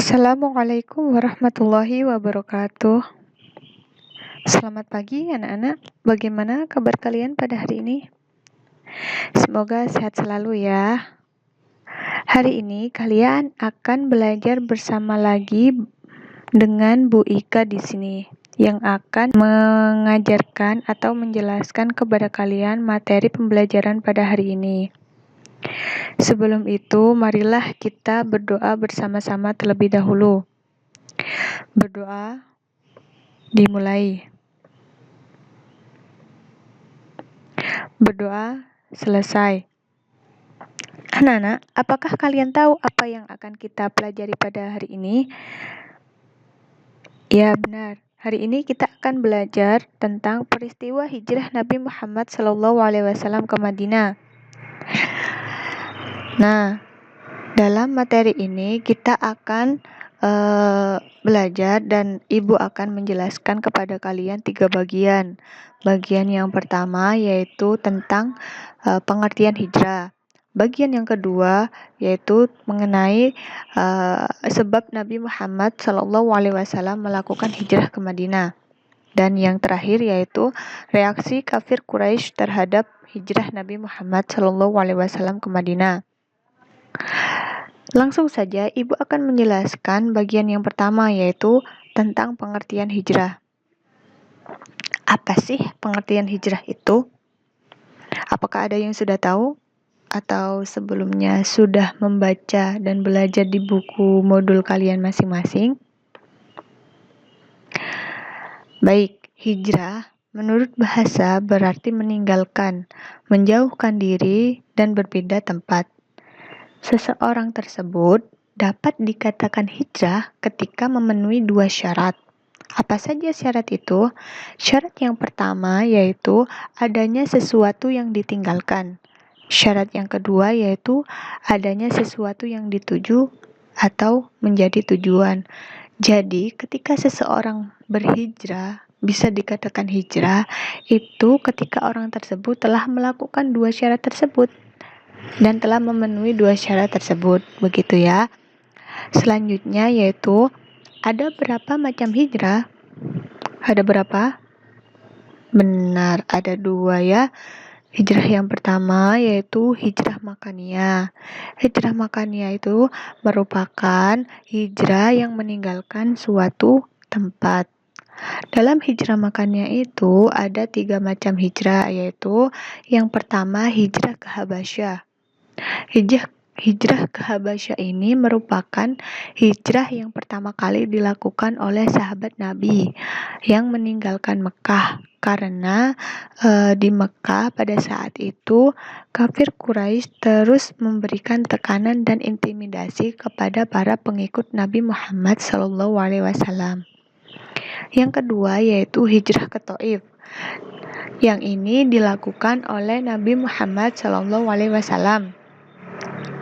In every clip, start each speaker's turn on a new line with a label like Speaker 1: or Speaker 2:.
Speaker 1: Assalamualaikum warahmatullahi wabarakatuh. Selamat pagi anak-anak. Bagaimana kabar kalian pada hari ini? Semoga sehat selalu ya. Hari ini kalian akan belajar bersama lagi dengan Bu Ika di sini yang akan mengajarkan atau menjelaskan kepada kalian materi pembelajaran pada hari ini. Sebelum itu, marilah kita berdoa bersama-sama terlebih dahulu. Berdoa dimulai. Berdoa selesai. Anak-anak, apakah kalian tahu apa yang akan kita pelajari pada hari ini? Ya, benar. Hari ini kita akan belajar tentang peristiwa hijrah Nabi Muhammad SAW ke Madinah. Nah, dalam materi ini kita akan belajar dan Ibu akan menjelaskan kepada kalian 3 bagian. Bagian yang pertama yaitu tentang pengertian hijrah. Bagian yang kedua yaitu mengenai sebab Nabi Muhammad SAW melakukan hijrah ke Madinah. Dan yang terakhir yaitu reaksi kafir Quraisy terhadap hijrah Nabi Muhammad SAW ke Madinah. Langsung saja Ibu akan menjelaskan bagian yang pertama yaitu tentang pengertian hijrah. Apa sih pengertian hijrah itu? Apakah ada yang sudah tahu? Atau sebelumnya sudah membaca dan belajar di buku modul kalian masing-masing? Baik, hijrah menurut bahasa berarti meninggalkan, menjauhkan diri, dan berpindah tempat. Seseorang tersebut dapat dikatakan hijrah ketika memenuhi 2 syarat. Apa saja syarat itu? Syarat yang pertama yaitu adanya sesuatu yang ditinggalkan. Syarat yang kedua yaitu adanya sesuatu yang dituju atau menjadi tujuan. Jadi, ketika seseorang berhijrah, bisa dikatakan hijrah, itu ketika orang tersebut telah melakukan 2 syarat tersebut dan telah memenuhi 2 syarat tersebut. Begitu ya. Selanjutnya yaitu ada berapa macam hijrah? Ada berapa? Benar, ada 2 ya. Hijrah yang pertama yaitu hijrah makaniyah. Hijrah makaniyah itu merupakan hijrah yang meninggalkan suatu tempat. Dalam hijrah makaniyah itu ada 3 macam hijrah, yaitu yang pertama hijrah ke Habasyah. Hijrah ke Habasyah ini merupakan hijrah yang pertama kali dilakukan oleh sahabat Nabi yang meninggalkan Mekah. Karena di Mekah pada saat itu kafir Quraisy terus memberikan tekanan dan intimidasi kepada para pengikut Nabi Muhammad SAW. Yang kedua yaitu hijrah ke Thaif. Yang ini dilakukan oleh Nabi Muhammad SAW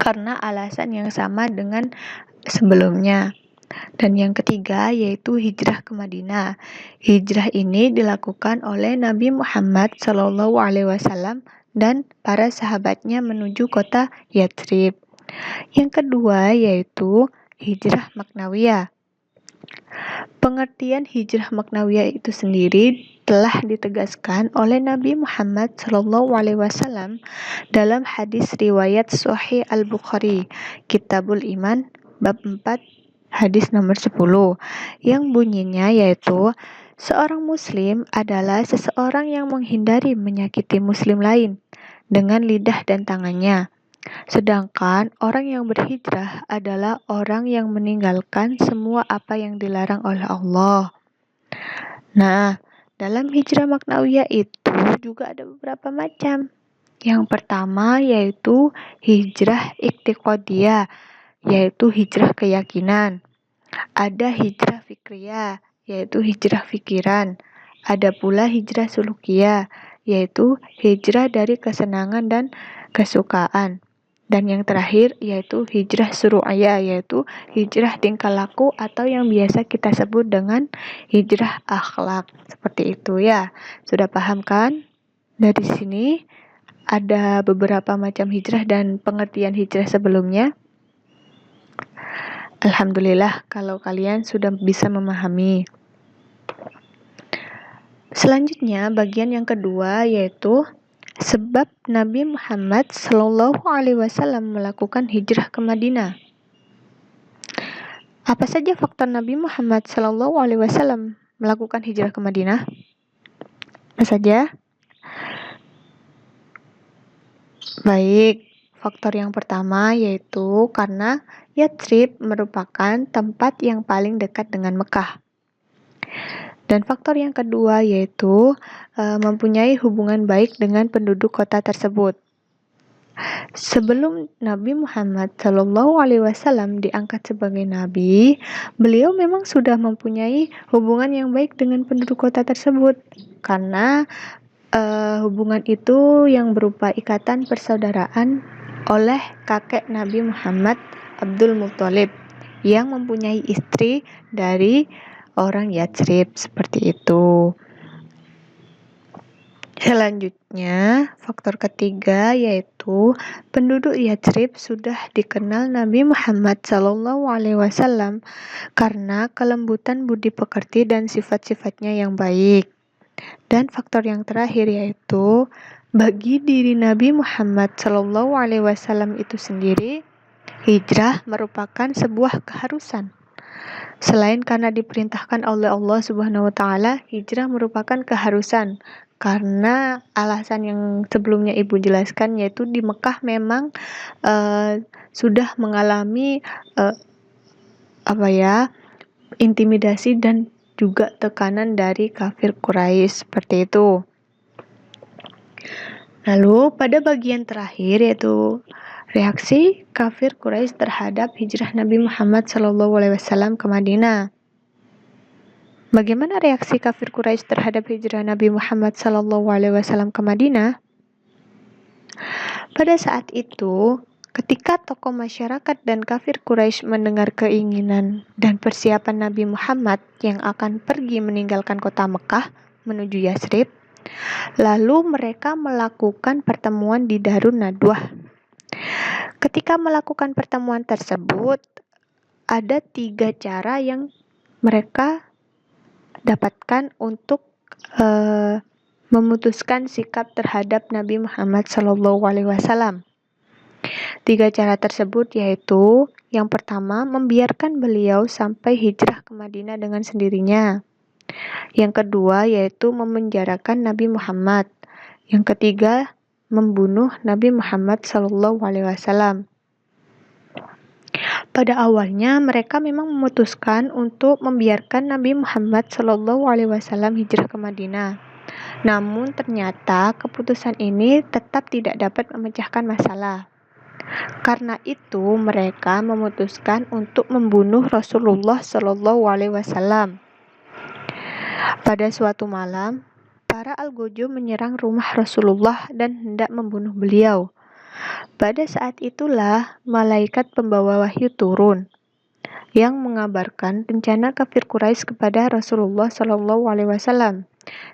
Speaker 1: karena alasan yang sama dengan sebelumnya. Dan yang ketiga yaitu hijrah ke Madinah. Hijrah ini dilakukan oleh Nabi Muhammad SAW dan para sahabatnya menuju kota Yathrib. Yang kedua yaitu hijrah maknawiyah. Pengertian hijrah maknawiyah itu sendiri telah ditegaskan oleh Nabi Muhammad SAW dalam hadis riwayat Sahih Al-Bukhari, Kitabul Iman, bab 4, hadis nomor 10, yang bunyinya yaitu seorang muslim adalah seseorang yang menghindari menyakiti muslim lain dengan lidah dan tangannya. Sedangkan orang yang berhijrah adalah orang yang meninggalkan semua apa yang dilarang oleh Allah. Nah, dalam hijrah maknawiyah itu juga ada beberapa macam. Yang pertama yaitu hijrah iktiqadiyah, yaitu hijrah keyakinan. Ada hijrah fikriyah, yaitu hijrah pikiran. Ada pula hijrah sulukiyah, yaitu hijrah dari kesenangan dan kesukaan. Dan yang terakhir yaitu hijrah suru'iyah, yaitu hijrah tingkah laku atau yang biasa kita sebut dengan hijrah akhlak. Seperti itu ya. Sudah paham kan? Dari sini ada beberapa macam hijrah dan pengertian hijrah sebelumnya. Alhamdulillah kalau kalian sudah bisa memahami. Selanjutnya, bagian yang kedua yaitu sebab Nabi Muhammad Shallallahu Alaihi Wasallam melakukan hijrah ke Madinah. Apa saja faktor Nabi Muhammad Shallallahu Alaihi Wasallam melakukan hijrah ke Madinah? Apa saja? Baik, faktor yang pertama yaitu karena Yathrib merupakan tempat yang paling dekat dengan Mekah. Dan faktor yang kedua yaitu mempunyai hubungan baik dengan penduduk kota tersebut. Sebelum Nabi Muhammad Shallallahu Alaihi Wasallam diangkat sebagai nabi, beliau memang sudah mempunyai hubungan yang baik dengan penduduk kota tersebut, karena hubungan itu yang berupa ikatan persaudaraan oleh kakek Nabi Muhammad Abdul Muthalib yang mempunyai istri dari orang Yathrib seperti itu. Selanjutnya, faktor ketiga yaitu penduduk Yathrib sudah dikenal Nabi Muhammad SAW karena kelembutan budi pekerti dan sifat-sifatnya yang baik. Dan faktor yang terakhir yaitu bagi diri Nabi Muhammad SAW itu sendiri, hijrah merupakan sebuah keharusan. Selain karena diperintahkan oleh Allah Subhanahu wa taala, hijrah merupakan keharusan. Karena alasan yang sebelumnya Ibu jelaskan yaitu di Mekah memang sudah mengalami intimidasi dan juga tekanan dari kafir Quraisy seperti itu. Lalu pada bagian terakhir yaitu reaksi kafir Quraisy terhadap hijrah Nabi Muhammad SAW ke Madinah. Bagaimana reaksi kafir Quraisy terhadap hijrah Nabi Muhammad SAW ke Madinah? Pada saat itu, ketika tokoh masyarakat dan kafir Quraisy mendengar keinginan dan persiapan Nabi Muhammad yang akan pergi meninggalkan kota Mekah menuju Yathrib, lalu mereka melakukan pertemuan di Darun Nadwah. Ketika melakukan pertemuan tersebut, ada 3 cara yang mereka dapatkan untuk memutuskan sikap terhadap Nabi Muhammad SAW. 3 cara tersebut yaitu yang pertama, membiarkan beliau sampai hijrah ke Madinah dengan sendirinya. Yang kedua yaitu memenjarakan Nabi Muhammad. Yang ketiga, membunuh Nabi Muhammad SAW. Pada awalnya mereka memang memutuskan untuk membiarkan Nabi Muhammad SAW hijrah ke Madinah. Namun ternyata keputusan ini tetap tidak dapat memecahkan masalah. Karena itu mereka memutuskan untuk membunuh Rasulullah SAW. Pada suatu malam, para Al-Gojo menyerang rumah Rasulullah dan hendak membunuh beliau. Pada saat itulah malaikat pembawa wahyu turun yang mengabarkan rencana kafir Quraisy kepada Rasulullah SAW.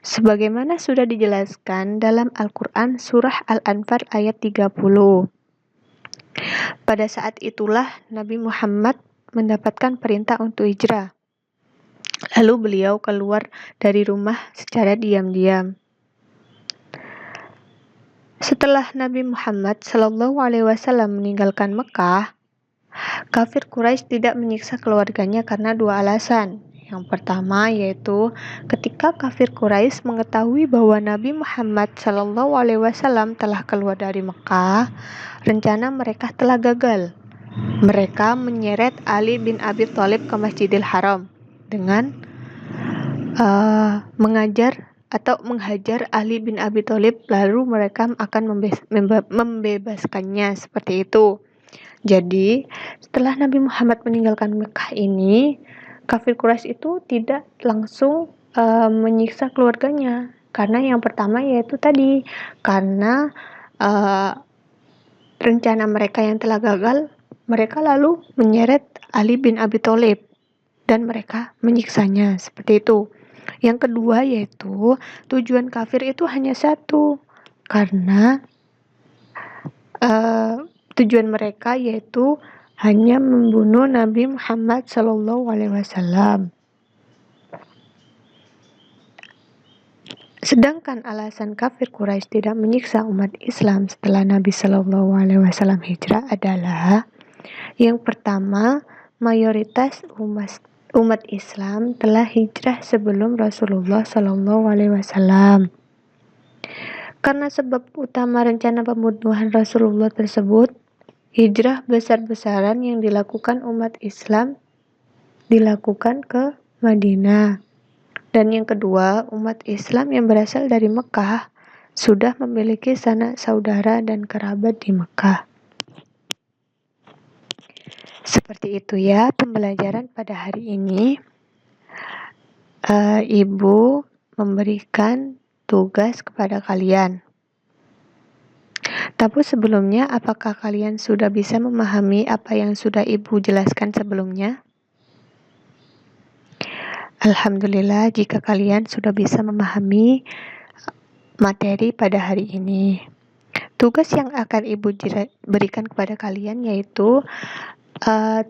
Speaker 1: Sebagaimana sudah dijelaskan dalam Al-Quran surah Al-Anfal ayat 30. Pada saat itulah Nabi Muhammad mendapatkan perintah untuk hijrah. Lalu beliau keluar dari rumah secara diam-diam. Setelah Nabi Muhammad SAW meninggalkan Mekah, kafir Quraisy tidak menyiksa keluarganya karena 2 alasan. Yang pertama yaitu ketika kafir Quraisy mengetahui bahwa Nabi Muhammad SAW telah keluar dari Mekah, rencana mereka telah gagal. Mereka menyeret Ali bin Abi Thalib ke Masjidil Haram dengan menghajar Ali bin Abi Thalib, lalu mereka akan membebaskannya seperti itu. Jadi setelah Nabi Muhammad meninggalkan Mekah ini, kafir Quraisy itu tidak langsung menyiksa keluarganya, karena yang pertama yaitu tadi karena rencana mereka yang telah gagal, mereka lalu menyeret Ali bin Abi Thalib dan mereka menyiksanya seperti itu. Yang kedua yaitu tujuan kafir itu hanya satu, karena tujuan mereka yaitu hanya membunuh Nabi Muhammad SAW. Sedangkan alasan kafir Quraisy tidak menyiksa umat Islam setelah Nabi SAW hijrah adalah yang pertama, mayoritas umat Islam telah hijrah sebelum Rasulullah SAW. Karena sebab utama rencana pembunuhan Rasulullah tersebut, hijrah besar-besaran yang dilakukan umat Islam dilakukan ke Madinah. Dan yang kedua, umat Islam yang berasal dari Mekah sudah memiliki sanak saudara dan kerabat di Mekah. Seperti itu ya pembelajaran pada hari ini. Ibu memberikan tugas kepada kalian. Tapi sebelumnya, apakah kalian sudah bisa memahami apa yang sudah Ibu jelaskan sebelumnya? Alhamdulillah jika kalian sudah bisa memahami materi pada hari ini. Tugas yang akan Ibu berikan kepada kalian yaitu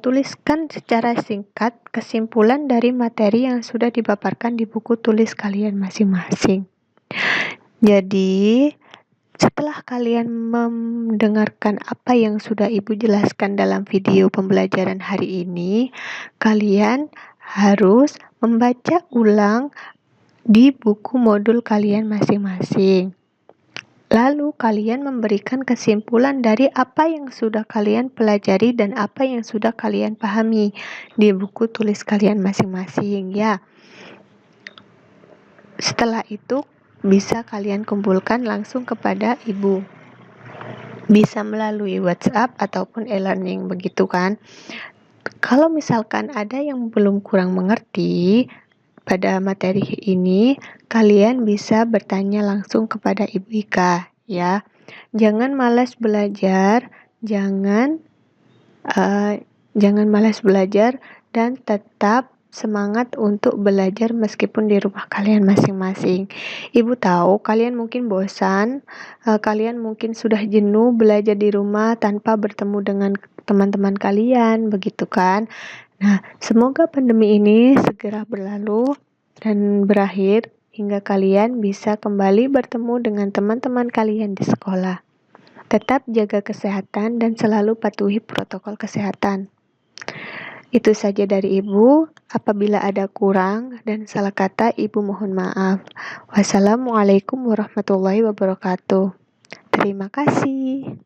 Speaker 1: tuliskan secara singkat kesimpulan dari materi yang sudah dipaparkan di buku tulis kalian masing-masing. Jadi, setelah kalian mendengarkan apa yang sudah Ibu jelaskan dalam video pembelajaran hari ini, kalian harus membaca ulang di buku modul kalian masing-masing. Lalu kalian memberikan kesimpulan dari apa yang sudah kalian pelajari dan apa yang sudah kalian pahami di buku tulis kalian masing-masing ya. Setelah itu bisa kalian kumpulkan langsung kepada Ibu. Bisa melalui WhatsApp ataupun e-learning begitu kan. Kalau misalkan ada yang belum kurang mengerti pada materi ini, kalian bisa bertanya langsung kepada Ibu Ika ya. Jangan malas belajar, jangan malas belajar dan tetap semangat untuk belajar meskipun di rumah kalian masing-masing. Ibu tahu kalian mungkin bosan, kalian mungkin sudah jenuh belajar di rumah tanpa bertemu dengan teman-teman kalian, begitu kan? Nah, semoga pandemi ini segera berlalu dan berakhir hingga kalian bisa kembali bertemu dengan teman-teman kalian di sekolah. Tetap jaga kesehatan dan selalu patuhi protokol kesehatan. Itu saja dari Ibu. Apabila ada kurang dan salah kata, Ibu mohon maaf. Wassalamualaikum warahmatullahi wabarakatuh. Terima kasih.